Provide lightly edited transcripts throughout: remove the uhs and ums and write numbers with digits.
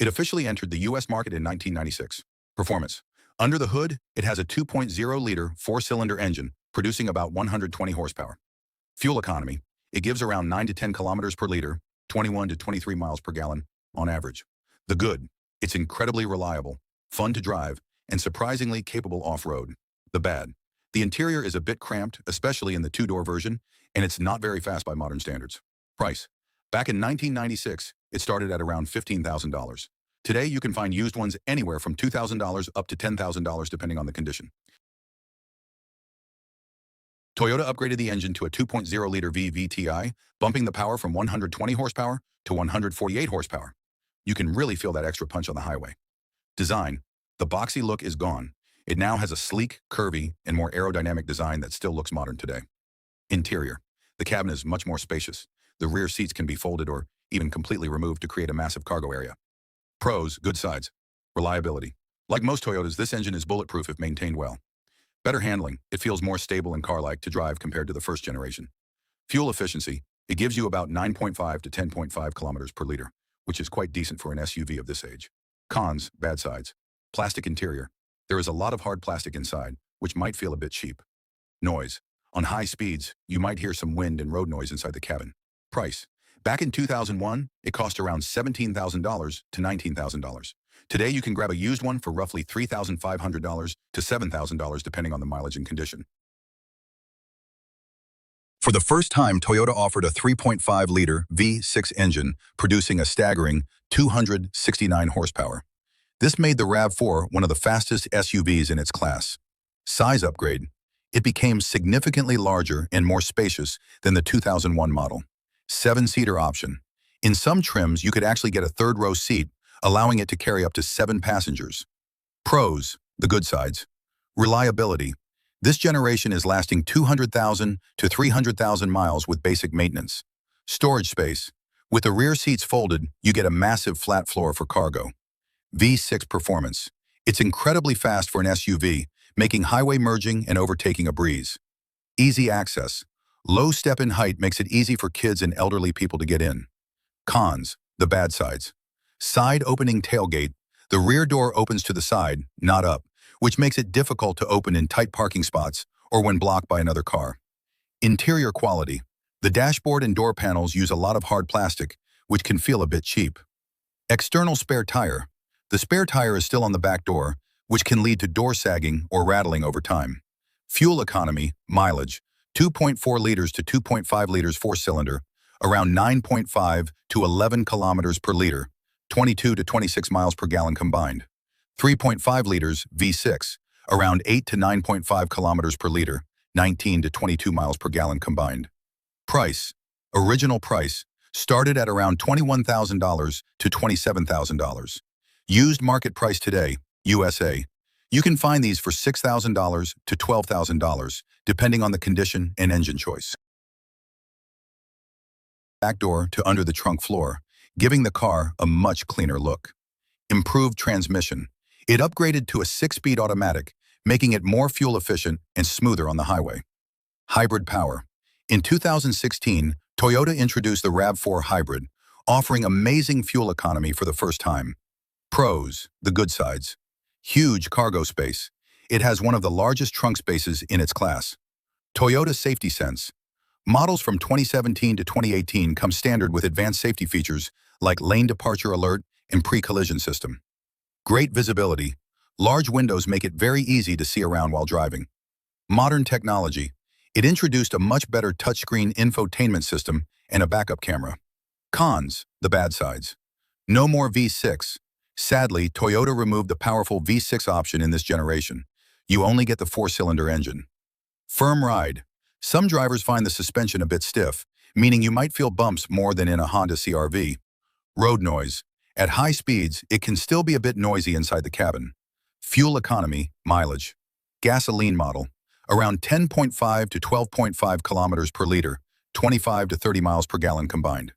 It officially entered the U.S. market in 1996. Performance. Under the hood, it has a 2.0-liter four-cylinder engine, producing about 120 horsepower. Fuel economy. It gives around 9 to 10 kilometers per liter, 21 to 23 miles per gallon, on average. The good. It's incredibly reliable, fun to drive, and surprisingly capable off-road. The bad. The interior is a bit cramped, especially in the two-door version, and it's not very fast by modern standards. Price. Back in 1996, it started at around $15,000. Today, you can find used ones anywhere from $2,000 up to $10,000 depending on the condition. Toyota upgraded the engine to a 2.0-liter VVTi, bumping the power from 120 horsepower to 148 horsepower. You can really feel that extra punch on the highway. Design. The boxy look is gone. It now has a sleek, curvy, and more aerodynamic design that still looks modern today. Interior. The cabin is much more spacious. The rear seats can be folded or even completely removed to create a massive cargo area. Pros, good sides. Reliability. Like most Toyotas, this engine is bulletproof if maintained well. Better handling. It feels more stable and car-like to drive compared to the first generation. Fuel efficiency. It gives you about 9.5 to 10.5 kilometers per liter, which is quite decent for an SUV of this age. Cons, bad sides. Plastic interior. There is a lot of hard plastic inside, which might feel a bit cheap. Noise. On high speeds, you might hear some wind and road noise inside the cabin. Price. Back in 2001, it cost around $17,000 to $19,000. Today, you can grab a used one for roughly $3,500 to $7,000 depending on the mileage and condition. For the first time, Toyota offered a 3.5-liter V6 engine, producing a staggering 269 horsepower. This made the RAV4 one of the fastest SUVs in its class. Size upgrade. It became significantly larger and more spacious than the 2001 model. 7-seater option. In some trims, you could actually get a third-row seat, allowing it to carry up to 7 passengers. Pros, the good sides. Reliability. This generation is lasting 200,000 to 300,000 miles with basic maintenance. Storage space. With the rear seats folded, you get a massive flat floor for cargo. V6 performance. It's incredibly fast for an SUV, making highway merging and overtaking a breeze. Easy access. Low step-in height makes it easy for kids and elderly people to get in. Cons, the bad sides. Side opening tailgate. The rear door opens to the side, not up, which makes it difficult to open in tight parking spots or when blocked by another car. Interior quality. The dashboard and door panels use a lot of hard plastic, which can feel a bit cheap. External spare tire. The spare tire is still on the back door, which can lead to door sagging or rattling over time. Fuel economy, mileage. 2.4 liters to 2.5 liters four-cylinder, around 9.5 to 11 kilometers per liter, 22 to 26 miles per gallon combined. 3.5 liters V6, around 8 to 9.5 kilometers per liter, 19 to 22 miles per gallon combined. Price. Original price started at around $21,000 to $27,000. Used market price today, USA. You can find these for $6,000 to $12,000, depending on the condition and engine choice. Back door to under the trunk floor, giving the car a much cleaner look. Improved transmission. It upgraded to a 6-speed automatic, making it more fuel efficient and smoother on the highway. Hybrid power. In 2016, Toyota introduced the RAV4 Hybrid, offering amazing fuel economy for the first time. Pros, the good sides. Huge cargo space. It has one of the largest trunk spaces in its class. Toyota Safety Sense. Models from 2017 to 2018 come standard with advanced safety features like lane departure alert and pre-collision system. Great visibility. Large windows make it very easy to see around while driving. Modern technology. It introduced a much better touchscreen infotainment system and a backup camera. Cons, the bad sides. No more V6. Sadly, Toyota removed the powerful V6 option in this generation. You only get the four-cylinder engine. Firm ride. Some drivers find the suspension a bit stiff, meaning you might feel bumps more than in a Honda CR-V. Road noise. At high speeds, it can still be a bit noisy inside the cabin. Fuel economy, mileage. Gasoline model. Around 10.5 to 12.5 kilometers per liter, 25 to 30 miles per gallon combined.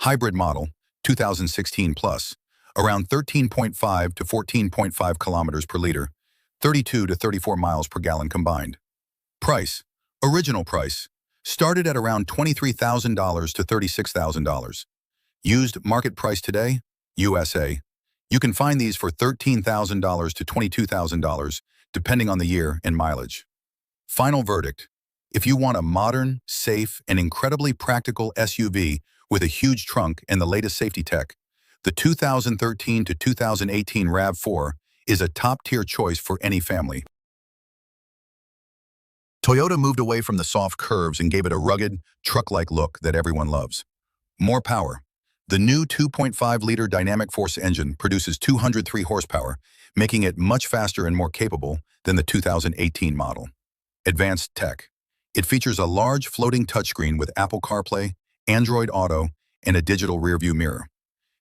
Hybrid model, 2016 plus. Around 13.5 to 14.5 kilometers per liter, 32 to 34 miles per gallon combined. Price. Original price. Started at around $23,000 to $36,000. Used market price today, USA. You can find these for $13,000 to $22,000, depending on the year and mileage. Final verdict. If you want a modern, safe, and incredibly practical SUV with a huge trunk and the latest safety tech, the 2013 to 2018 RAV4 is a top-tier choice for any family. Toyota moved away from the soft curves and gave it a rugged, truck-like look that everyone loves. More power. The new 2.5-liter dynamic force engine produces 203 horsepower, making it much faster and more capable than the 2018 model. Advanced tech. It features a large floating touchscreen with Apple CarPlay, Android Auto, and a digital rearview mirror.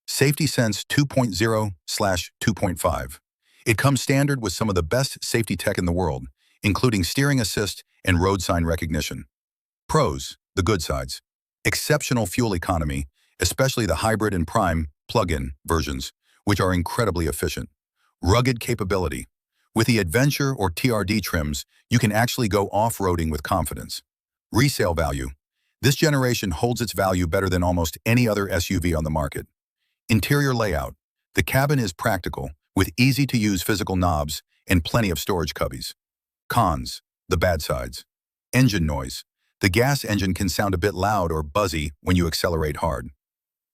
Safety Sense 2.0/2.5. It comes standard with some of the best safety tech in the world, including steering assist and road sign recognition. Pros, the good sides. Exceptional fuel economy, especially the hybrid and prime plug-in versions, which are incredibly efficient. Rugged capability. With the Adventure or TRD trims, you can actually go off-roading with confidence. Resale value. This generation holds its value better than almost any other SUV on the market. Interior layout. The cabin is practical, with easy-to-use physical knobs and plenty of storage cubbies. Cons, the bad sides. Engine noise. The gas engine can sound a bit loud or buzzy when you accelerate hard.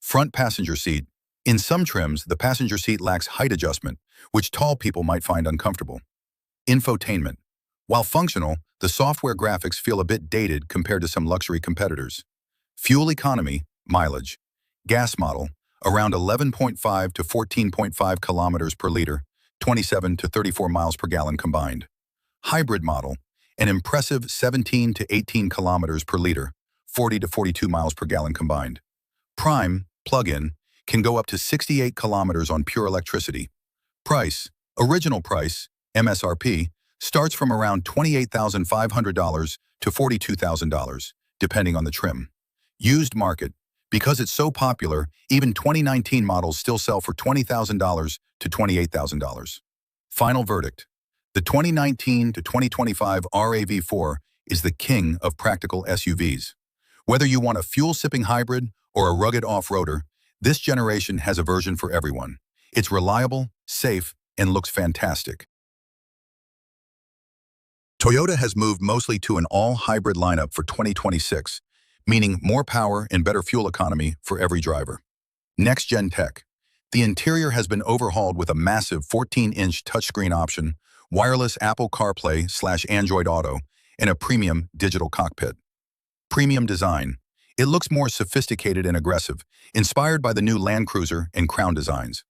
Front passenger seat. In some trims, the passenger seat lacks height adjustment, which tall people might find uncomfortable. Infotainment. While functional, the software graphics feel a bit dated compared to some luxury competitors. Fuel economy, mileage. Gas model, around 11.5 to 14.5 kilometers per liter, 27 to 34 miles per gallon combined. Hybrid model, an impressive 17 to 18 kilometers per liter, 40 to 42 miles per gallon combined. Prime, plug-in, can go up to 68 kilometers on pure electricity. Price, original price, MSRP, starts from around $28,500 to $42,000, depending on the trim. Used market. Because it's so popular, even 2019 models still sell for $20,000 to $28,000. Final verdict. The 2019 to 2025 RAV4 is the king of practical SUVs. Whether you want a fuel-sipping hybrid or a rugged off-roader, this generation has a version for everyone. It's reliable, safe, and looks fantastic. Toyota has moved mostly to an all-hybrid lineup for 2026, meaning more power and better fuel economy for every driver. Next-gen tech. The interior has been overhauled with a massive 14-inch touchscreen option, wireless Apple CarPlay/Android Auto, and a premium digital cockpit. Premium design. It looks more sophisticated and aggressive, inspired by the new Land Cruiser and Crown designs.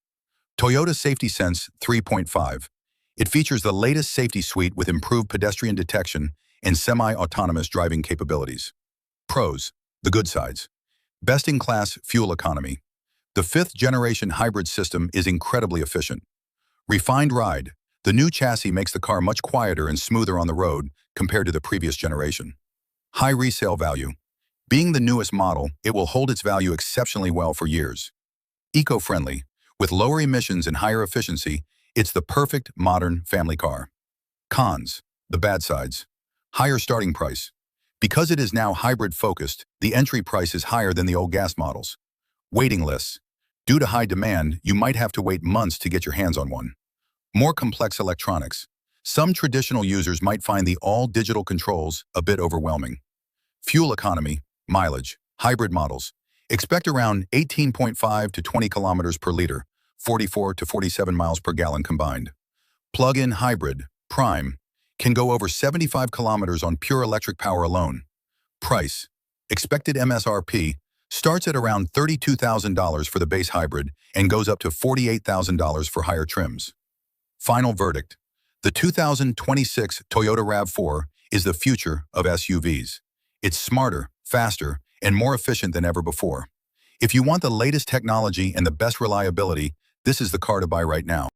Toyota Safety Sense 3.5. It features the latest safety suite with improved pedestrian detection and semi-autonomous driving capabilities. Pros, the good sides. Best-in-class fuel economy. The fifth-generation hybrid system is incredibly efficient. Refined ride. The new chassis makes the car much quieter and smoother on the road compared to the previous generation. High resale value. Being the newest model, it will hold its value exceptionally well for years. Eco-friendly. With lower emissions and higher efficiency, it's the perfect modern family car. Cons, the bad sides. Higher starting price. Because it is now hybrid-focused, the entry price is higher than the old gas models. Waiting lists. Due to high demand, you might have to wait months to get your hands on one. More complex electronics. Some traditional users might find the all-digital controls a bit overwhelming. Fuel economy, mileage, hybrid models. Expect around 18.5 to 20 kilometers per liter, 44 to 47 miles per gallon combined. Plug-in hybrid, prime, can go over 75 kilometers on pure electric power alone. Price. Expected MSRP starts at around $32,000 for the base hybrid and goes up to $48,000 for higher trims. Final verdict. The 2026 Toyota RAV4 is the future of SUVs. It's smarter, faster, and more efficient than ever before. If you want the latest technology and the best reliability, this is the car to buy right now.